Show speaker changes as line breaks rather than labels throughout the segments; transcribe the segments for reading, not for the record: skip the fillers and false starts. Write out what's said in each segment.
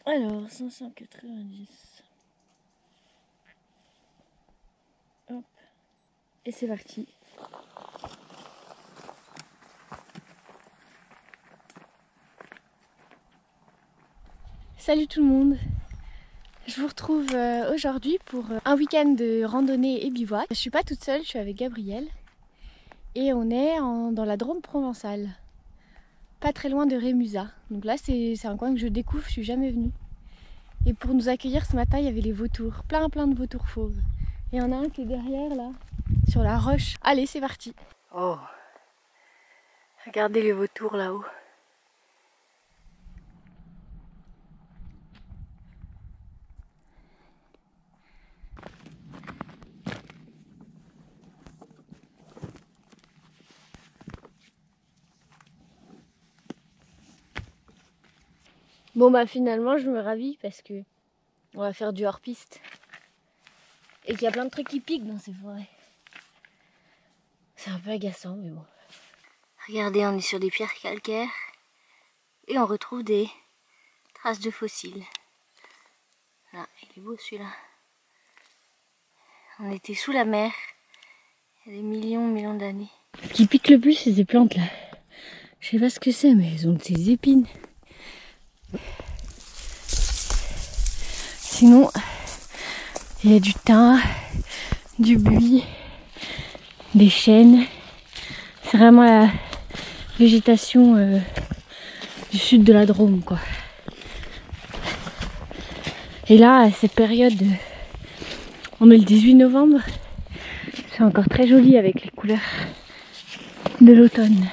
Alors, 590. Hop. Et c'est parti. Salut tout le monde. Je vous retrouve aujourd'hui pour un week-end de randonnée et bivouac. Je suis pas toute seule, je suis avec Gabriel. Et on est dans la Drôme provençale. Pas très loin de Rémusat. Donc là, c'est un coin que je découvre, je suis jamais venue. Et pour nous accueillir ce matin, il y avait les vautours. Plein de vautours fauves. Et il y en a un qui est derrière là, sur la roche. Allez, c'est parti. Oh, regardez les vautours là-haut. Bon bah finalement je me ravis parce que on va faire du hors-piste. Et qu'il y a plein de trucs qui piquent dans ces forêts. C'est un peu agaçant mais bon. Regardez, on est sur des pierres calcaires et on retrouve des traces de fossiles. Là, il est beau celui-là. On était sous la mer il y a des millions d'années. Ce qui pique le plus, c'est ces plantes là. Je sais pas ce que c'est, mais elles ont ces épines. Sinon, il y a du thym, du buis, des chênes. C'est vraiment la végétation du sud de la Drôme, quoi. Et là, à cette période, on est le 18 novembre, c'est encore très joli avec les couleurs de l'automne.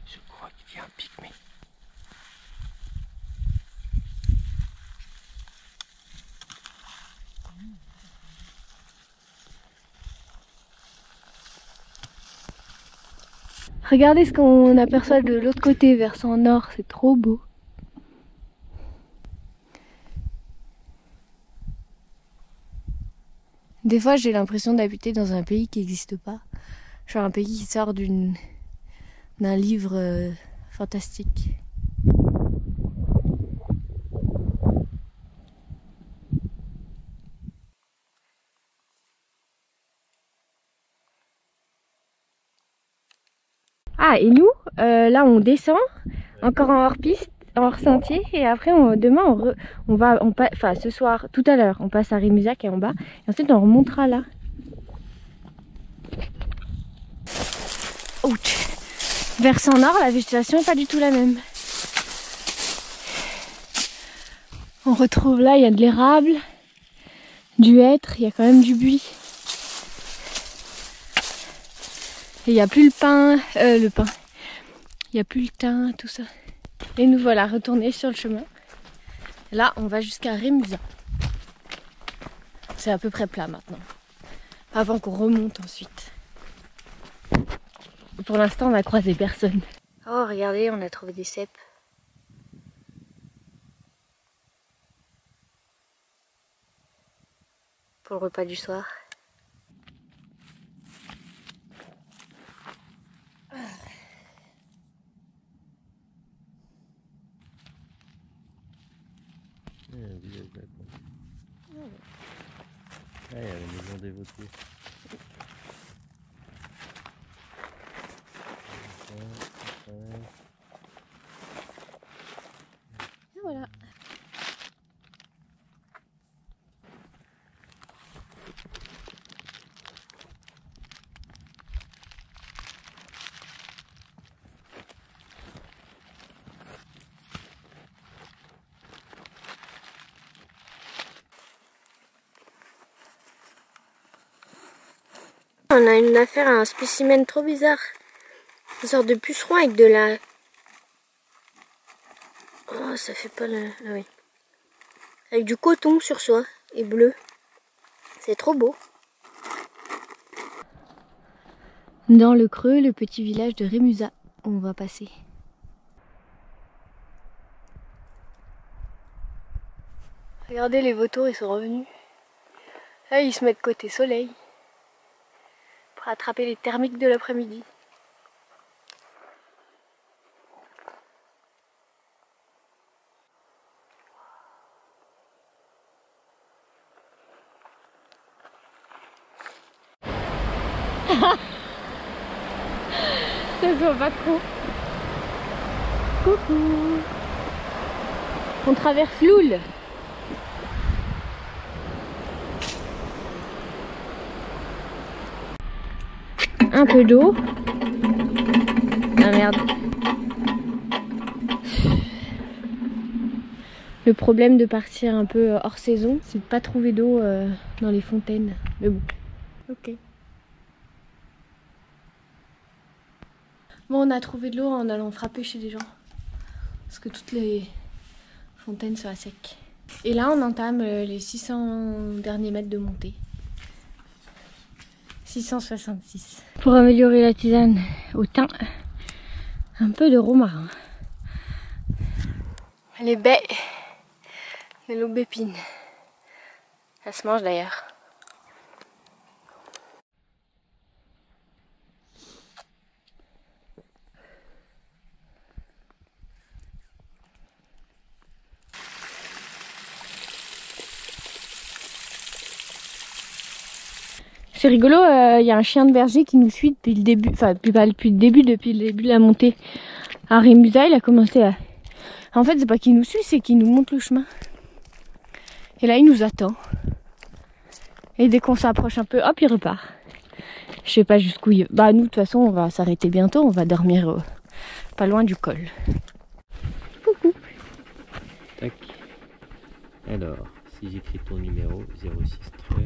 Je crois qu'il y a un pygmée.
Regardez ce qu'on aperçoit de l'autre côté, versant nord, c'est trop beau. Des fois, j'ai l'impression d'habiter dans un pays qui n'existe pas. Genre un pays qui sort d'un livre fantastique. Ah, et nous, là, on descend, encore en hors-piste, en hors-sentier, et après, demain, enfin, ce soir, tout à l'heure, on passe à Rémusat qui est en bas, et ensuite, on remontera là. Ouch. Versant nord, la végétation n'est pas du tout la même. On retrouve là, il y a de l'érable, du hêtre, il y a quand même du buis. Et il n'y a plus le pin, il n'y a plus le thym, tout ça. Et nous voilà retournés sur le chemin. Là, on va jusqu'à Rémusat. C'est à peu près plat maintenant. Avant qu'on remonte ensuite. Pour l'instant, on a croisé personne. Oh, regardez, on a trouvé des cèpes. Pour le repas du soir.
Il y a un village là. Ah, il y a la maison des vautours.
Et voilà. on a une affaire à un spécimen trop bizarre. Une sorte de puceron avec de la... Oh, ça fait pas la... Ah oui. Avec du coton sur soi et bleu. C'est trop beau. Dans le creux, le petit village de Rémusat où on va passer. Regardez, les vautours, ils sont revenus. Là, ils se mettent côté soleil pour attraper les thermiques de l'après-midi. Ça se voit pas trop. Coucou. On traverse l'Oule. Un peu d'eau. Ah merde. Le problème de partir un peu hors saison, c'est de pas trouver d'eau dans les fontaines. Mais bon. Ok. Bon, on a trouvé de l'eau en allant frapper chez des gens. Parce que toutes les fontaines sont à sec. Et là, on entame les 600 derniers mètres de montée. 666. Pour améliorer la tisane au thym, un peu de romarin. Les baies de l'aubépine. Ça se mange d'ailleurs. C'est rigolo, y a un chien de berger qui nous suit depuis le début, enfin depuis le début de la montée à Rémusat. Il a commencé à... En fait, c'est pas qu'il nous suit, c'est qu'il nous montre le chemin. Et là, il nous attend. Et dès qu'on s'approche un peu, hop, il repart. Je sais pas jusqu'où il... Bah nous, de toute façon, on va s'arrêter bientôt, on va dormir pas loin du col. Coucou.
Tac. Alors, si j'écris ton numéro, 0613...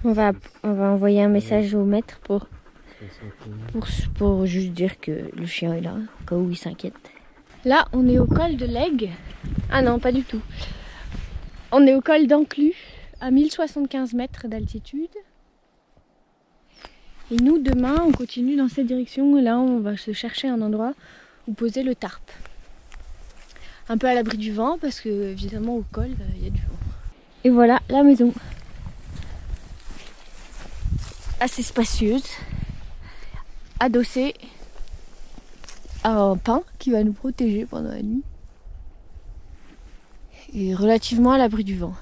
On va envoyer un message au maître pour juste dire que le chien est là, au cas où il s'inquiète. Là, on est au col de l'Aigle. Ah non, pas du tout. On est au col d'Enclus, à 1075 mètres d'altitude. Et nous, demain, on continue dans cette direction. Et là, on va se chercher un endroit où poser le tarp. Un peu à l'abri du vent, parce que évidemment, au col, il y a du vent. Et voilà la maison. Assez spacieuse, adossée à un pin qui va nous protéger pendant la nuit et relativement à l'abri du vent.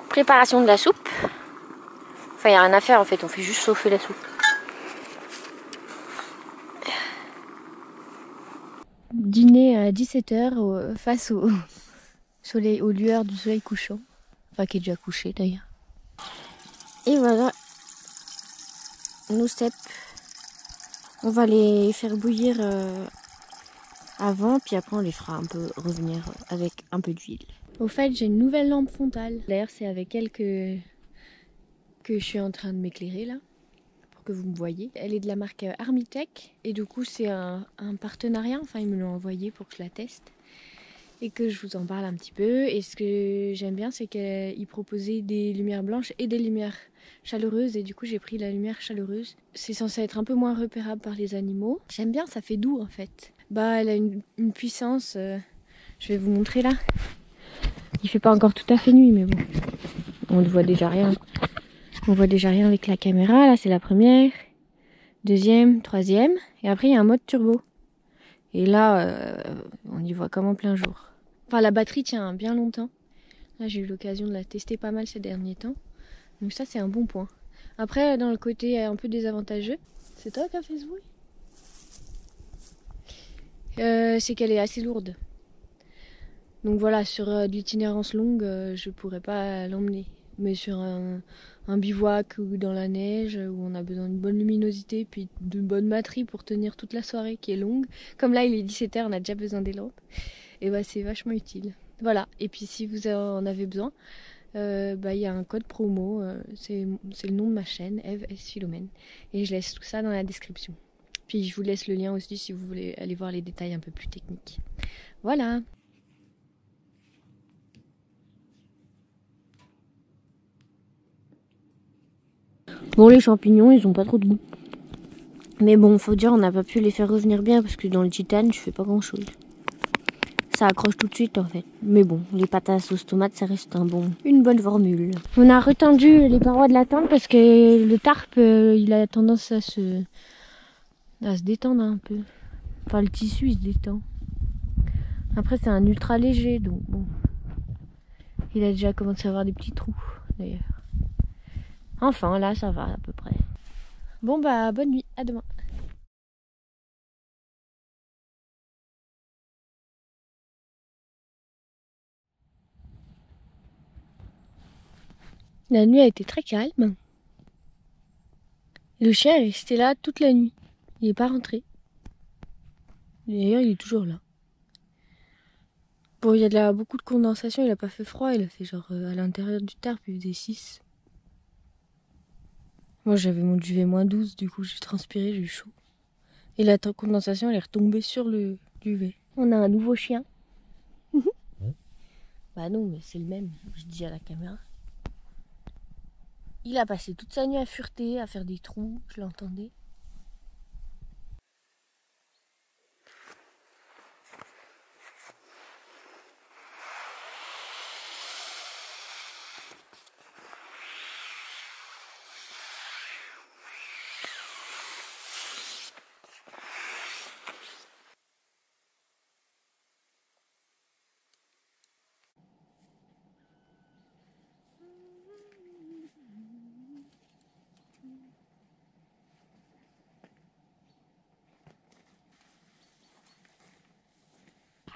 Préparation de la soupe. Enfin, il n'y a rien à faire en fait, on fait juste chauffer la soupe. Dîner à 17 h face au soleil, aux lueurs du soleil couchant. Enfin, qui est déjà couché d'ailleurs. Et voilà nos cèpes. On va les faire bouillir avant, puis après on les fera un peu revenir avec un peu d'huile. Au fait, j'ai une nouvelle lampe frontale. D'ailleurs, c'est avec elle que je suis en train de m'éclairer là, pour que vous me voyez. Elle est de la marque Armitech et du coup c'est un partenariat. Enfin, ils me l'ont envoyé pour que je la teste et que je vous en parle un petit peu. Et ce que j'aime bien, c'est qu'ils proposaient des lumières blanches et des lumières chaleureuses. Et du coup, j'ai pris la lumière chaleureuse. C'est censé être un peu moins repérable par les animaux. J'aime bien, ça fait doux en fait. Bah, elle a une puissance. Je vais vous montrer là. Il fait pas encore tout à fait nuit, mais bon, on ne voit déjà rien. On voit déjà rien avec la caméra. Là, c'est la première, deuxième, troisième. Et après, il y a un mode turbo. Et là, on y voit comme en plein jour. Enfin, la batterie tient bien longtemps. Là, j'ai eu l'occasion de la tester pas mal ces derniers temps. Donc ça, c'est un bon point. Après, dans le côté un peu désavantageux, c'est toi qui as fait ce bruit ? C'est qu'elle est assez lourde. Donc voilà, sur de l'itinérance longue, je pourrais pas l'emmener. Mais sur un bivouac ou dans la neige, où on a besoin d'une bonne luminosité, puis d'une bonne batterie pour tenir toute la soirée qui est longue. Comme là, il est 17h, on a déjà besoin des lampes. Et bah, c'est vachement utile. Voilà, et puis si vous en avez besoin, il y a un code promo, c'est le nom de ma chaîne, Eve S. Philomène. Et je laisse tout ça dans la description. Puis je vous laisse le lien aussi si vous voulez aller voir les détails un peu plus techniques. Voilà. Bon, les champignons, ils ont pas trop de goût. Mais bon, faut dire, on n'a pas pu les faire revenir bien parce que dans le titane, je fais pas grand chose. Ça accroche tout de suite en fait. Mais bon, les pâtes à sauce tomate, ça reste une bonne formule. On a retendu les parois de la tente parce que le tarp, il a tendance à se détendre un peu. Enfin, le tissu, il se détend. Après, c'est un ultra léger, donc bon. Il a déjà commencé à avoir des petits trous, d'ailleurs. Enfin, là, ça va à peu près. Bon, bah, bonne nuit. À demain. La nuit a été très calme. Le chien est resté là toute la nuit. Il n'est pas rentré. D'ailleurs, il est toujours là. Bon, il y a beaucoup de condensation, il a pas fait froid, il a fait genre à l'intérieur du tarp, il faisait 6. Moi, j'avais mon duvet -12, du coup, j'ai transpiré, j'ai eu chaud. Et la condensation, elle est retombée sur le duvet. On a un nouveau chien. Bah non, mais c'est le même, je dis à la caméra. Il a passé toute sa nuit à fureter, à faire des trous, je l'entendais.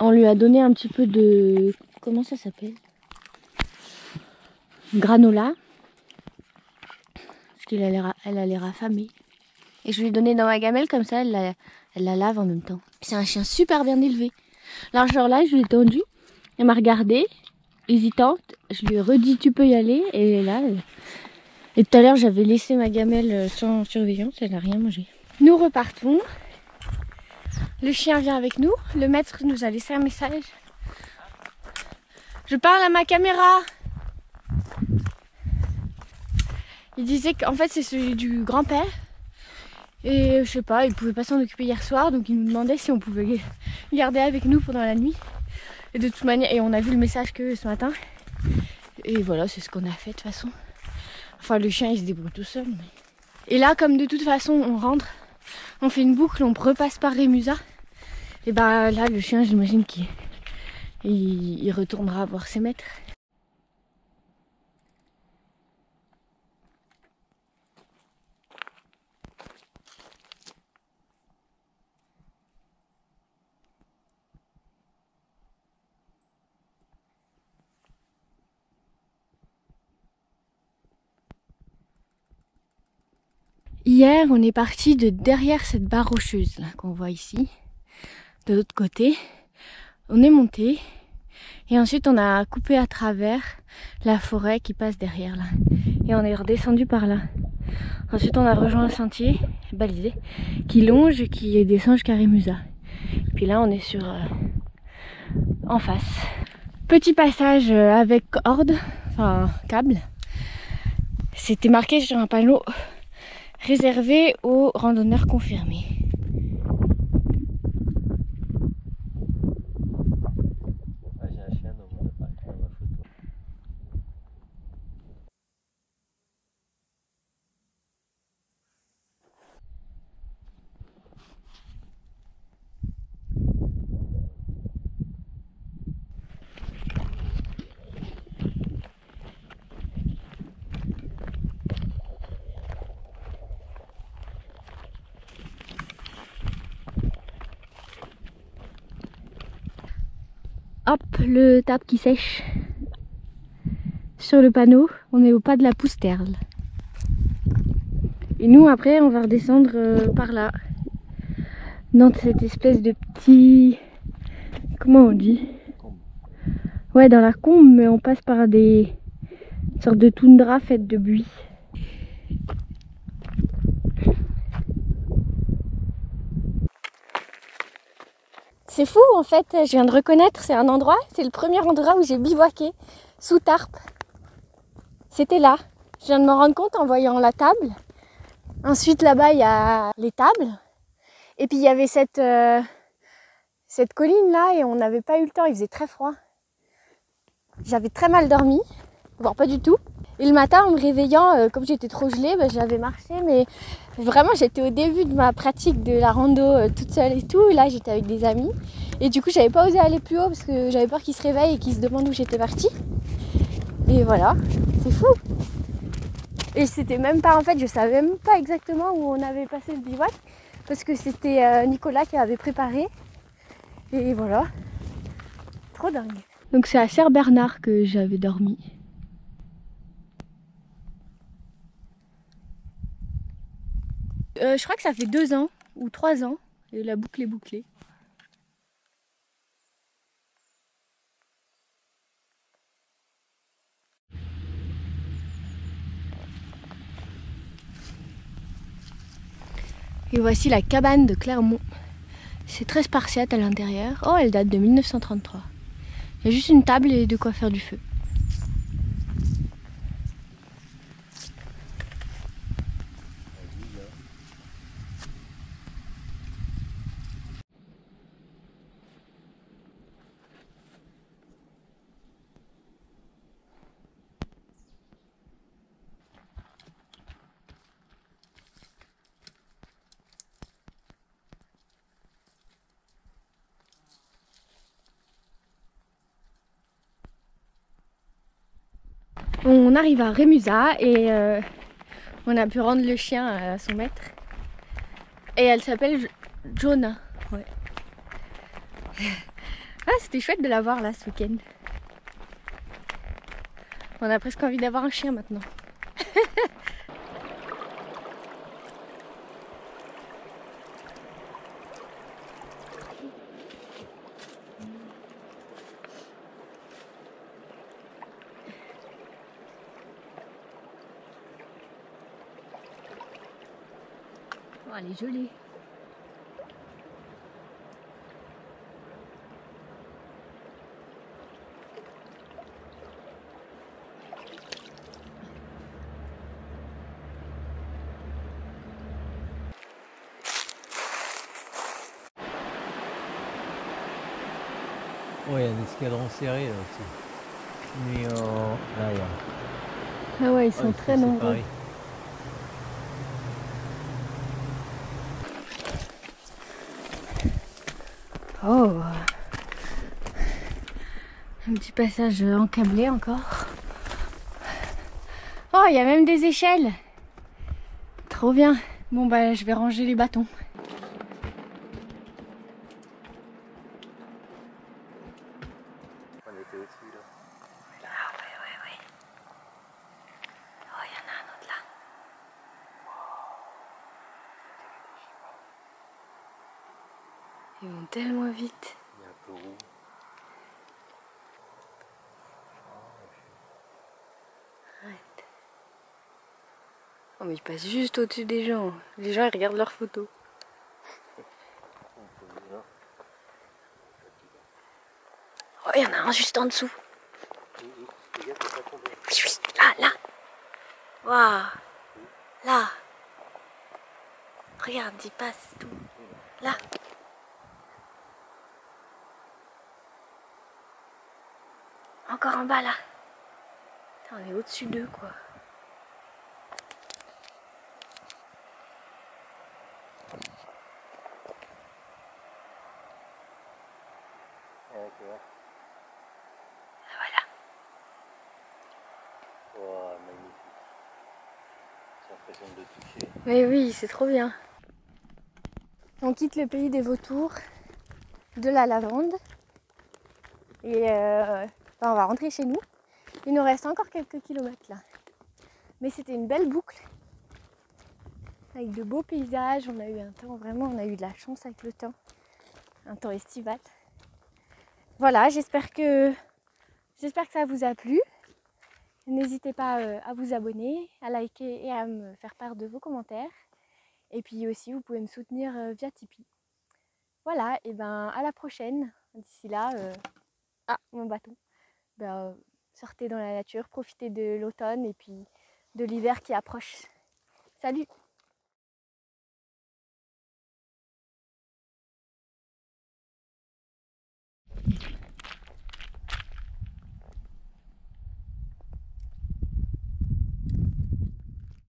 On lui a donné un petit peu de... Comment ça s'appelle ? Granola. Parce qu'elle a l'air affamée. Et je lui ai donné dans ma gamelle, comme ça, elle la lave en même temps. C'est un chien super bien élevé. Alors genre là, je l'ai tendu. Elle m'a regardée, hésitante. Je lui ai redit, tu peux y aller. Et là, et tout à l'heure, j'avais laissé ma gamelle sans surveillance. Elle n'a rien mangé. Nous repartons. Le chien vient avec nous. Le maître nous a laissé un message. Je parle à ma caméra. Il disait qu'en fait c'est celui du grand-père. Et je sais pas, il pouvait pas s'en occuper hier soir. Donc il nous demandait si on pouvait le garder avec nous pendant la nuit. Et de toute manière, et on a vu le message que ce matin. Et voilà, c'est ce qu'on a fait de toute façon. Enfin le chien il se débrouille tout seul. Mais... Et là comme de toute façon on rentre, on fait une boucle, on repasse par Rémusat. Et bah là le chien j'imagine qu'il retournera voir ses maîtres. Hier, on est parti de derrière cette barre rocheuse là qu'on voit ici, de l'autre côté. On est monté et ensuite on a coupé à travers la forêt qui passe derrière là. Et on est redescendu par là. Ensuite, on a rejoint un sentier balisé qui longe et qui descend jusqu'à Rémusat. Puis là, on est sur en face. Petit passage avec corde, enfin câble. C'était marqué sur un panneau réservé aux randonneurs confirmés.
J'ai un chien dans mon appareil, dans ma photo.
hop, le table qui sèche. Sur le panneau, on est au pas de la Pousterle. Et nous après on va redescendre par là. Dans cette espèce de petit... Comment on dit? Ouais, dans la combe, mais on passe par des sortes de toundra faites de buis. C'est fou en fait, je viens de reconnaître, c'est un endroit, c'est le premier endroit où j'ai bivouaqué, sous tarpe. C'était là, je viens de me rendre compte en voyant la table. Ensuite là-bas il y a les tables. Et puis il y avait cette colline là et on n'avait pas eu le temps, il faisait très froid. J'avais très mal dormi, voire pas du tout. Et le matin en me réveillant, comme j'étais trop gelée, j'avais marché, mais vraiment j'étais au début de ma pratique de la rando toute seule et tout. Et là j'étais avec des amis et du coup j'avais pas osé aller plus haut parce que j'avais peur qu'ils se réveillent et qu'ils se demandent où j'étais partie. Et voilà, c'est fou. Et c'était même pas, en fait je savais même pas exactement où on avait passé le bivouac parce que c'était Nicolas qui avait préparé. Et voilà, trop dingue. Donc c'est à Serre-Bernard que j'avais dormi. Je crois que ça fait 2 ans ou 3 ans et la boucle est bouclée. Et voici la cabane de Clermont. C'est très spartiate à l'intérieur. Oh, elle date de 1933. Il y a juste une table et de quoi faire du feu. On arrive à Rémusat et on a pu rendre le chien à son maître. Et elle s'appelle Jonah. Ouais. Ah, c'était chouette de la voir là ce week-end. On a presque envie d'avoir un chien maintenant. Oh, elle est jolie.
Ouais, il y a un escadron serré là aussi. Mais là, il y a...
Ah ouais, ils sont très nombreux.
Pareil.
Oh, un petit passage encablé encore. Oh, il y a même des échelles. Trop bien. Bon bah je vais ranger les bâtons.
On était au-dessus là.
Ah ouais. Oh, il y en a un autre là. Ils vont tellement vite.
Il est un peu roux.
Arrête. Oh mais ils passent juste au-dessus des gens. Les gens ils regardent leurs photos. Oh, il y en a un juste en dessous. Là. Waouh. Là. Regarde, il passe tout. Là. Encore en bas là. Putain, on est au-dessus d'eux quoi. Voilà.
Oh, magnifique. J'ai l'impression de le toucher.
Mais oui, c'est trop bien. On quitte le pays des vautours, de la lavande. Et on va rentrer chez nous. Il nous reste encore quelques kilomètres là. Mais c'était une belle boucle. Avec de beaux paysages. On a eu un temps, vraiment, on a eu de la chance avec le temps. Un temps estival. Voilà, j'espère que ça vous a plu. N'hésitez pas à vous abonner, à liker et à me faire part de vos commentaires. Et puis aussi, vous pouvez me soutenir via Tipeee. Voilà, et ben à la prochaine. D'ici là, mon bâton. Sortez dans la nature, profitez de l'automne et puis de l'hiver qui approche. Salut!